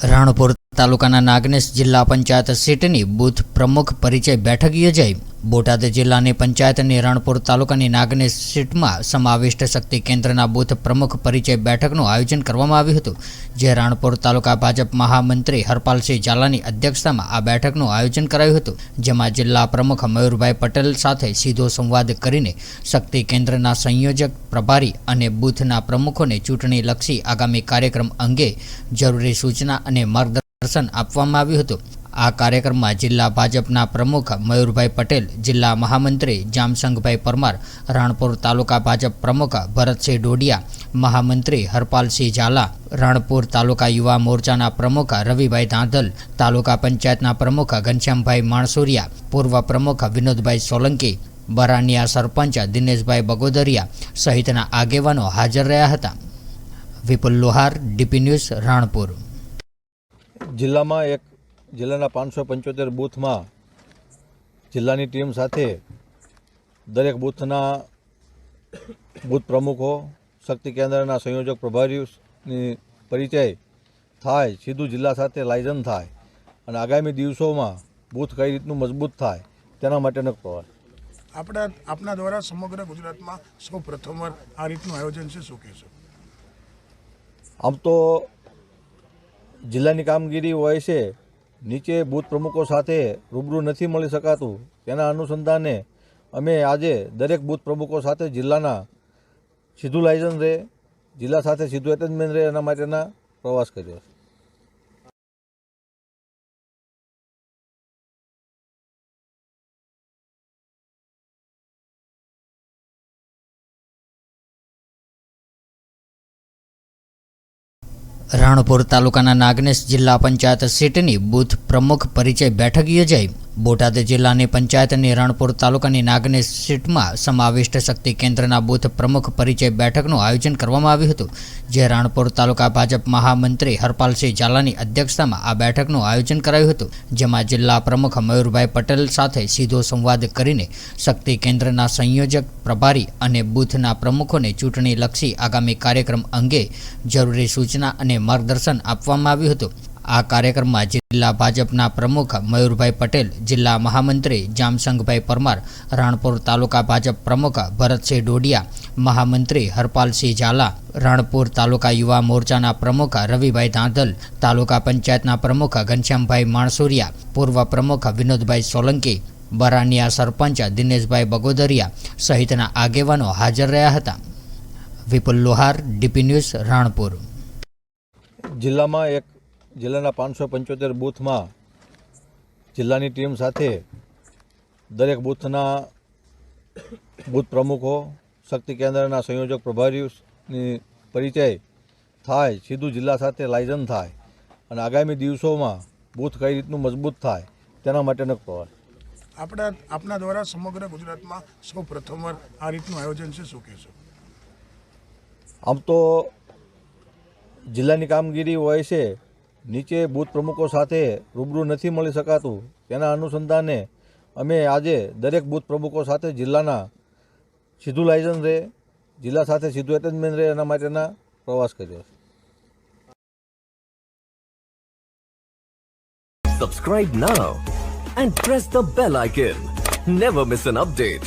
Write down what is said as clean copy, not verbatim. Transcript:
રાણપુર તાલુકાના નાગનેશ જિલ્લા પંચાયત સીટની બૂથ પ્રમુખ પરિચય બેઠક યોજાઈ. બોટાદ જિલ્લાની પંચાયતની રાણપુર તાલુકાની નાગનેશ સીટમાં સમાવિષ્ટ શક્તિ કેન્દ્રના બૂથ પ્રમુખ પરિચય બેઠકનું આયોજન કરવામાં આવ્યું હતું, જે રાણપુર તાલુકા ભાજપ મહામંત્રી હરપાલસિંહ ઝાલાની અધ્યક્ષતામાં આ બેઠકનું આયોજન કરાયું હતું, જેમાં જિલ્લા પ્રમુખ મયુરભાઈ પટેલ સાથે સીધો સંવાદ કરીને શક્તિ કેન્દ્રના સંયોજક, પ્રભારી અને બૂથના પ્રમુખોને ચૂંટણીલક્ષી આગામી કાર્યક્રમ અંગે જરૂરી સૂચના અને માર્ગદર્શન આપવામાં આવ્યું હતું. આ કાર્યક્રમમાં જિલ્લા ભાજપના પ્રમુખ મયુરભાઈ પટેલ, જિલ્લા મહામંત્રી જામસંગભાઈ પરમાર, રાણપુર તાલુકા ભાજપ પ્રમુખ ભરતસિંહ ડોડિયા, મહામંત્રી હરપાલસિંહ ઝાલા, રાણપુર તાલુકા યુવા મોરચાના પ્રમુખ રવિભાઈ ધાંધલ, તાલુકા પંચાયતના પ્રમુખ ઘનશ્યામભાઈ માણસુરિયા, પૂર્વ પ્રમુખ વિનોદભાઈ સોલંકી, બરાનિયા સરપંચ દિનેશભાઈ બગોદરિયા સહિતના આગેવાનો હાજર રહ્યા હતા. વિપુલ લોહાર, ડીપી ન્યૂઝ, રાણપુર. જિલ્લાના 575 બૂથમાં જિલ્લાની ટીમ સાથે દરેક બૂથના બૂથ પ્રમુખો, શક્તિ કેન્દ્રના સંયોજક, પ્રભારીની પરિચય થાય, સીધું જિલ્લા સાથે લાયઝન થાય અને આગામી દિવસોમાં બૂથ કઈ રીતનું મજબૂત થાય તેના માટેનો પ્રયાસ. આપના દ્વારા સમગ્ર ગુજરાતમાં સૌ પ્રથમવાર આ રીતનું આયોજન છે, શું કહેશો? આમ તો જિલ્લાની કામગીરી હોય છે, નીચે બૂથ પ્રમુખો સાથે રૂબરૂ નથી મળી શકાતું, તેના અનુસંધાને અમે આજે દરેક બૂથ પ્રમુખો સાથે જિલ્લાના સીધું લાયસન્સ રહે, જિલ્લા સાથે સીધું એટેચમેન્ટ રહે એના માટેના પ્રવાસ કર્યો છે. રાણપુર તાલુકાના નાગનેશ જિલ્લા પંચાયત સીટની બૂથ પ્રમુખ પરિચય બેઠક યોજાઈ. બોટાદ જિલ્લાની પંચાયતની રાણપુર તાલુકાની નાગનેશ સીટમાં સમાવિષ્ટ શક્તિ કેન્દ્રના બૂથ પ્રમુખ પરિચય બેઠકનું આયોજન કરવામાં આવ્યું હતું, જે રાણપુર તાલુકા ભાજપ મહામંત્રી હરપાલસિંહ ઝાલાની અધ્યક્ષતામાં આ બેઠકનું આયોજન કરાયું હતું, જેમાં જિલ્લા પ્રમુખ મયુરભાઈ પટેલ સાથે સીધો સંવાદ કરીને શક્તિ કેન્દ્રના સંયોજક, પ્રભારી અને બૂથના પ્રમુખોને ચૂંટણીલક્ષી આગામી કાર્યક્રમ અંગે જરૂરી સૂચના અને માર્ગદર્શન આપવામાં આવ્યું હતું. આ કાર્યક્રમમાં જિલ્લા ભાજપના પ્રમુખ મયુરભાઈ પટેલ, જિલ્લા મહામંત્રી જામસંગભાઈ પરમાર, રાણપુર તાલુકા ભાજપ પ્રમુખ ભરતસિંહ ડોડિયા, મહામંત્રી હરપાલસિંહ ઝાલા, રાણપુર તાલુકા યુવા મોરચાના પ્રમુખ રવિભાઈ ધાંધલ, તાલુકા પંચાયતના પ્રમુખ ઘનશ્યામભાઈ માણસુરિયા, પૂર્વ પ્રમુખ વિનોદભાઈ સોલંકી, બરાનિયા સરપંચ દિનેશભાઈ બગોદરિયા સહિતના આગેવાનો હાજર રહ્યા હતા. વિપુલ લોહાર, ડીપી ન્યૂઝ, રાણપુર. જિલ્લાના 575 બૂથમાં જિલ્લાની ટીમ સાથે દરેક બૂથના બૂથ પ્રમુખો, શક્તિ કેન્દ્રના સંયોજક, પ્રભારીની પરિચય થાય, સીધું જિલ્લા સાથે લાયઝન થાય અને આગામી દિવસોમાં બૂથ કઈ રીતનું મજબૂત થાય તેના માટેનો પ્રયાસ. આપના દ્વારા સમગ્ર ગુજરાતમાં સૌ પ્રથમવાર આ રીતનું આયોજન છે, શું કહેશો? આમ તો જિલ્લાની કામગીરી હોય છે, નીચે બૂથ પ્રમુખો સાથે રૂબરૂ નથી મળી શકાતું, તેના અનુસંધાને અમે આજે દરેક બૂથ પ્રમુખો સાથે જિલ્લાના સીધું લાયસન્સ રહે, જિલ્લા સાથે સીધું એટેચમેન્ટ રહે એના માટેના પ્રવાસ કર્યો છે. Subscribe now and press the bell icon. Never miss an update.